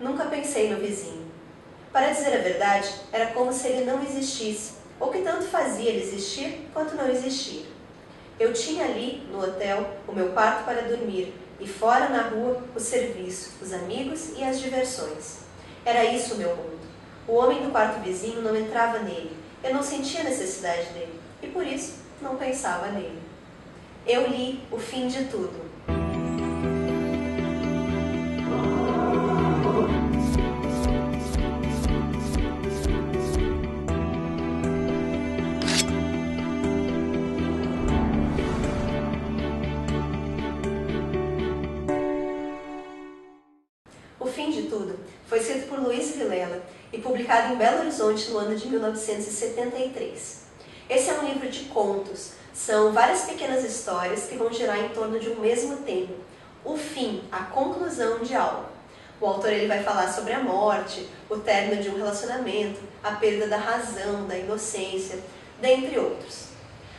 Nunca pensei no vizinho. Para dizer a verdade, era como se ele não existisse, ou que tanto fazia ele existir quanto não existir. Eu tinha ali, no hotel, o meu quarto para dormir, e fora na rua, o serviço, os amigos e as diversões. Era isso o meu mundo. O homem do quarto vizinho não entrava nele, eu não sentia necessidade dele, e por isso não pensava nele. Eu li O Fim de Tudo. O Fim de Tudo foi escrito por Luiz Vilela e publicado em Belo Horizonte no ano de 1973. Esse é um livro de contos. São várias pequenas histórias que vão girar em torno de um mesmo tema. O fim, a conclusão de algo. O autor vai falar sobre a morte, o término de um relacionamento, a perda da razão, da inocência, dentre outros.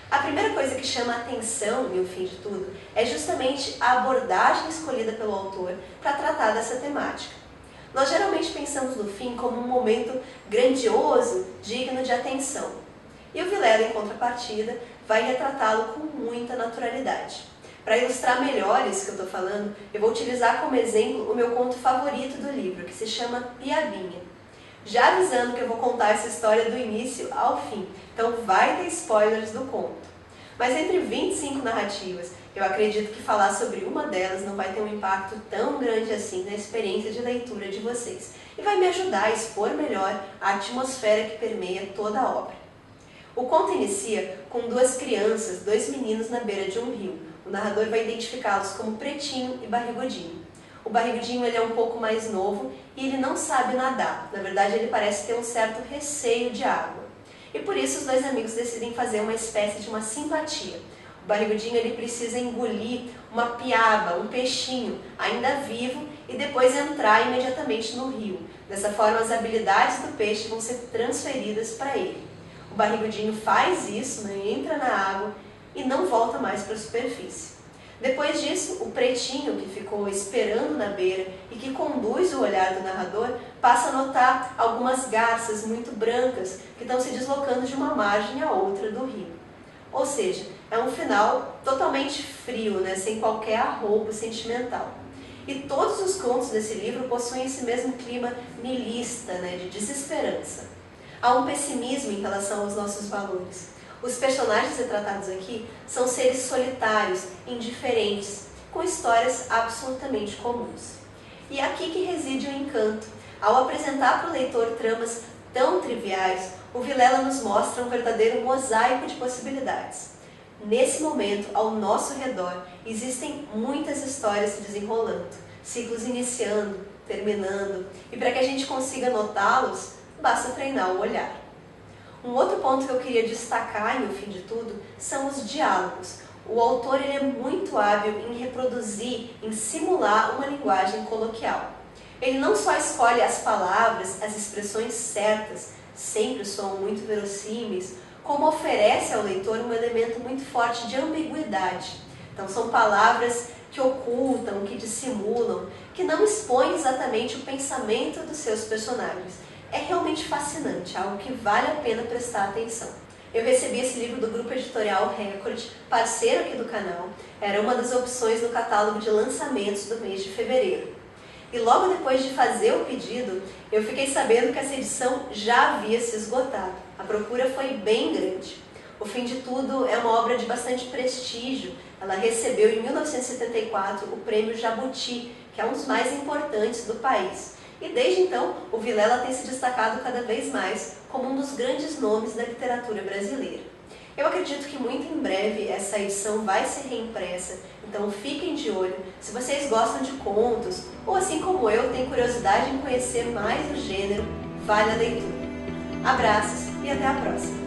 A primeira coisa que chama a atenção em O Fim de Tudo é justamente a abordagem escolhida pelo autor para tratar dessa temática. Nós geralmente pensamos no fim como um momento grandioso, digno de atenção. E o Vilela, em contrapartida, vai retratá-lo com muita naturalidade. Para ilustrar melhor isso que eu estou falando, eu vou utilizar como exemplo o meu conto favorito do livro, que se chama Piabinha. Já avisando que eu vou contar essa história do início ao fim, então vai ter spoilers do conto. Mas entre 25 narrativas, eu acredito que falar sobre uma delas não vai ter um impacto tão grande assim na experiência de leitura de vocês, e vai me ajudar a expor melhor a atmosfera que permeia toda a obra. O conto inicia com duas crianças, dois meninos na beira de um rio. O narrador vai identificá-los como Pretinho e Barrigudinho. O Barrigudinho é um pouco mais novo e ele não sabe nadar. Na verdade, ele parece ter um certo receio de água. E por isso os dois amigos decidem fazer uma espécie de uma simpatia. O Barrigudinho precisa engolir uma piaba, um peixinho, ainda vivo, e depois entrar imediatamente no rio. Dessa forma, as habilidades do peixe vão ser transferidas para ele. O Barrigudinho faz isso, entra na água e não volta mais para a superfície. Depois disso, o Pretinho, que ficou esperando na beira e que conduz o olhar do narrador, passa a notar algumas garças muito brancas que estão se deslocando de uma margem à outra do rio. Ou seja, é um final totalmente frio, sem qualquer arroubo sentimental. E todos os contos desse livro possuem esse mesmo clima niilista, de desesperança. Há um pessimismo em relação aos nossos valores. Os personagens retratados aqui são seres solitários, indiferentes, com histórias absolutamente comuns. E é aqui que reside o encanto. Ao apresentar para o leitor tramas tão triviais, o Vilela nos mostra um verdadeiro mosaico de possibilidades. Nesse momento, ao nosso redor, existem muitas histórias se desenrolando, ciclos iniciando, terminando, e para que a gente consiga notá-los, basta treinar o olhar. Um outro ponto que eu queria destacar em O Fim de Tudo são os diálogos. O autor é muito hábil em reproduzir, em simular uma linguagem coloquial. Ele não só escolhe as palavras, as expressões certas, sempre soam muito verossímeis, como oferece ao leitor um elemento muito forte de ambiguidade. Então são palavras que ocultam, que dissimulam, que não expõem exatamente o pensamento dos seus personagens. É realmente fascinante, algo que vale a pena prestar atenção. Eu recebi esse livro do Grupo Editorial Record, parceiro aqui do canal. Era uma das opções no catálogo de lançamentos do mês de fevereiro. E logo depois de fazer o pedido, eu fiquei sabendo que essa edição já havia se esgotado. A procura foi bem grande. O Fim de Tudo é uma obra de bastante prestígio. Ela recebeu em 1974 o Prêmio Jabuti, que é um dos mais importantes do país. E desde então, o Vilela tem se destacado cada vez mais como um dos grandes nomes da literatura brasileira. Eu acredito que muito em breve essa edição vai ser reimpressa, então fiquem de olho. Se vocês gostam de contos, ou assim como eu, têm curiosidade em conhecer mais o gênero, vale a leitura. Abraços e até a próxima!